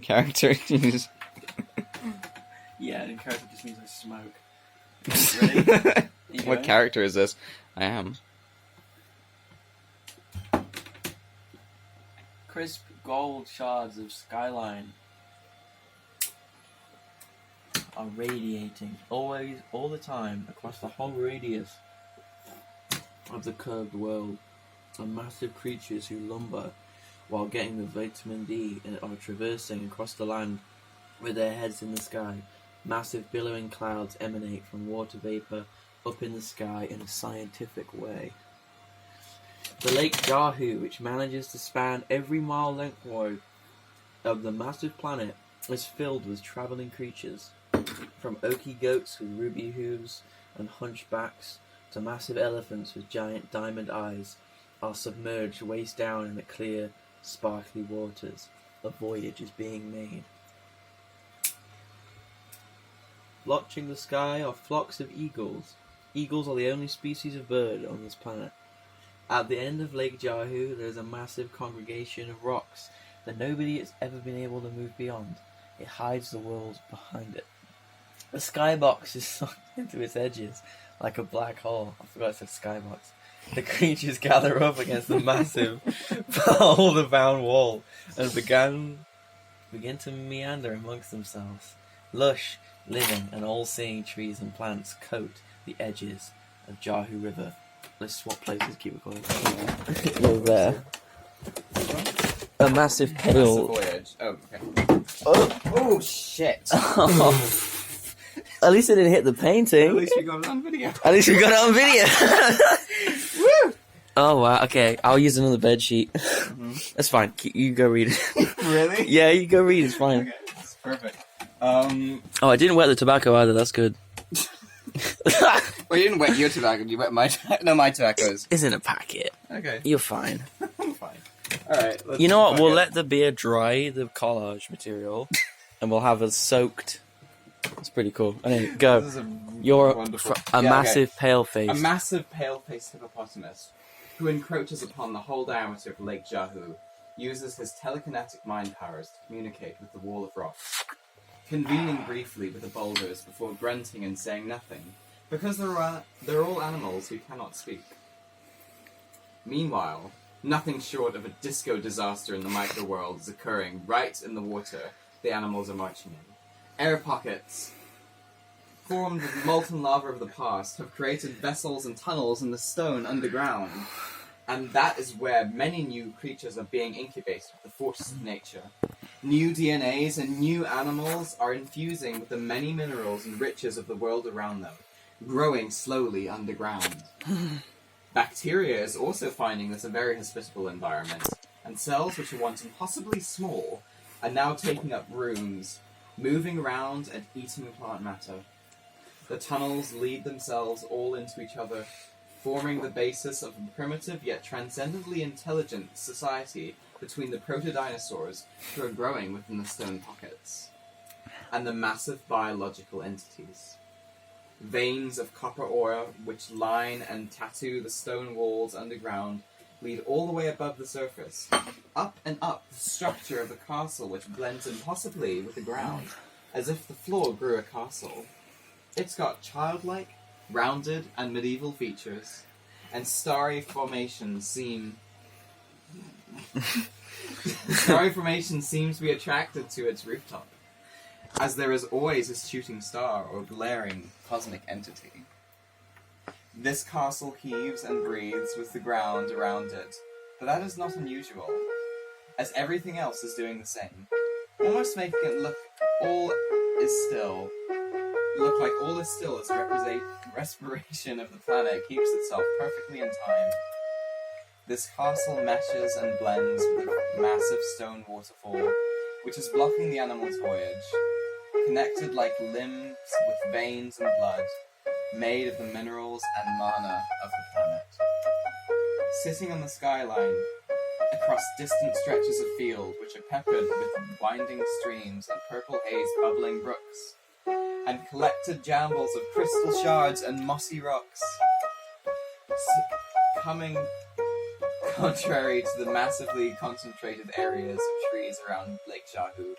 Character. Yeah, and character just means I smoke. Ready? What character is this? I am. Crisp gold shards of skyline are radiating always, all the time, across the whole radius of the curved world. Are massive creatures who lumber while getting the vitamin D and are traversing across the land with their heads in the sky. Massive billowing clouds emanate from water vapor up in the sky in a scientific way. The Lake Jahu, which manages to span every mile lengthwise of the massive planet, is filled with travelling creatures, from oaky goats with ruby hooves and hunchbacks to massive elephants with giant diamond eyes, are submerged waist down in the clear, sparkly waters. A voyage is being made. Blotching the sky are flocks of eagles. Eagles are the only species of bird on this planet. At the end of Lake Jahu, there is a massive congregation of rocks that nobody has ever been able to move beyond. It hides the world behind it. The skybox is sunk into its edges like a black hole. I forgot I said skybox. The creatures gather up against the massive, boulder-bound wall and begin to meander amongst themselves. Lush, living, and all-seeing trees and plants coat the edges of Jahu River. Let's swap places, keep recording. You're there. A massive pale... Voyage. Oh, okay. Oh shit. At least it didn't hit the painting. At least we got it on video. At least we got it on video. Woo! Oh, wow. Okay, I'll use another bed sheet. Mm-hmm. That's fine. You go read it. Really? Yeah, you go read. It's fine. Okay, that's perfect. Oh, I didn't wet the tobacco either. That's good. Well, you didn't wet your tobacco. You wet my tobacco. No, my tobacco is... It's in a packet. Okay. You're fine. I'm fine. Alright. You know what? We'll let the beer dry, the collage material, and we'll have it soaked. It's pretty cool. Anyway, go. You're a massive pale face. A massive pale-faced hippopotamus who encroaches upon the whole diameter of Lake Jahu uses his telekinetic mind powers to communicate with the wall of rock, convening briefly with the boulders before grunting and saying nothing, because they're all animals who cannot speak. Meanwhile, nothing short of a disco disaster in the micro-world is occurring right in the water the animals are marching in. Air pockets, formed with molten lava of the past, have created vessels and tunnels in the stone underground. And that is where many new creatures are being incubated with the forces of nature. New DNAs and new animals are infusing with the many minerals and riches of the world around them, growing slowly underground. Bacteria is also finding this a very hospitable environment, and cells which were once impossibly small are now taking up rooms, moving around and eating plant matter. The tunnels lead themselves all into each other, forming the basis of a primitive yet transcendently intelligent society between the proto-dinosaurs who are growing within the stone pockets, and the massive biological entities. Veins of copper ore which line and tattoo the stone walls underground lead all the way above the surface, up and up the structure of the castle which blends impossibly with the ground, as if the floor grew a castle. It's got childlike, rounded, and medieval features, and starry formations seem to be attracted to its rooftop, as there is always a shooting star or glaring cosmic entity. This castle heaves and breathes with the ground around it, but that is not unusual, as everything else is doing the same, almost making it look like all is still as the respiration of the planet keeps itself perfectly in time. This castle meshes and blends with a massive stone waterfall, which is blocking the animal's voyage, connected like limbs with veins and blood, made of the minerals and mana of the planet. Sitting on the skyline, across distant stretches of field which are peppered with winding streams and purple haze bubbling brooks, and collected jambles of crystal shards and mossy rocks, coming contrary to the massively concentrated areas of trees around Lake Jahu,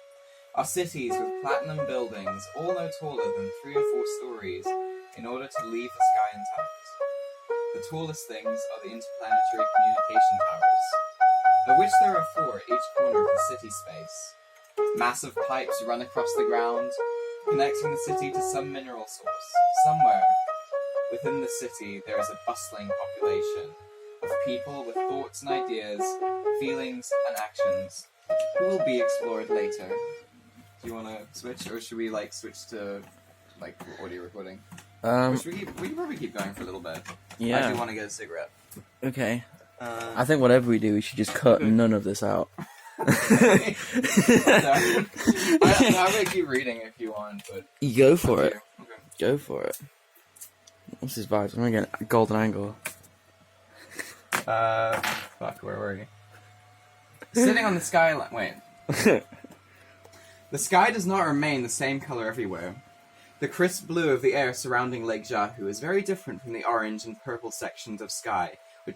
are cities with platinum buildings, all no taller than 3 or 4 stories, in order to leave the sky intact. The tallest things are the interplanetary communication towers, of which there are 4 at each corner of the city space. Massive pipes run across the ground, connecting the city to some mineral source. Somewhere within the city there is a bustling population of people with thoughts and ideas, feelings and actions, who will be explored later. Do you want to switch, or should we switch to audio recording? Or should we can probably keep going for a little bit. Yeah. I do want to get a cigarette. Okay. I think whatever we do, we should just cut none of this out. I might keep reading if you want, but You go for it. Okay. Go for it. What's his vibes? I'm gonna get a golden angle. Fuck, where were you? Sitting on the skyline. Wait. The sky does not remain the same color everywhere. The crisp blue of the air surrounding Lake Jahu is very different from the orange and purple sections of sky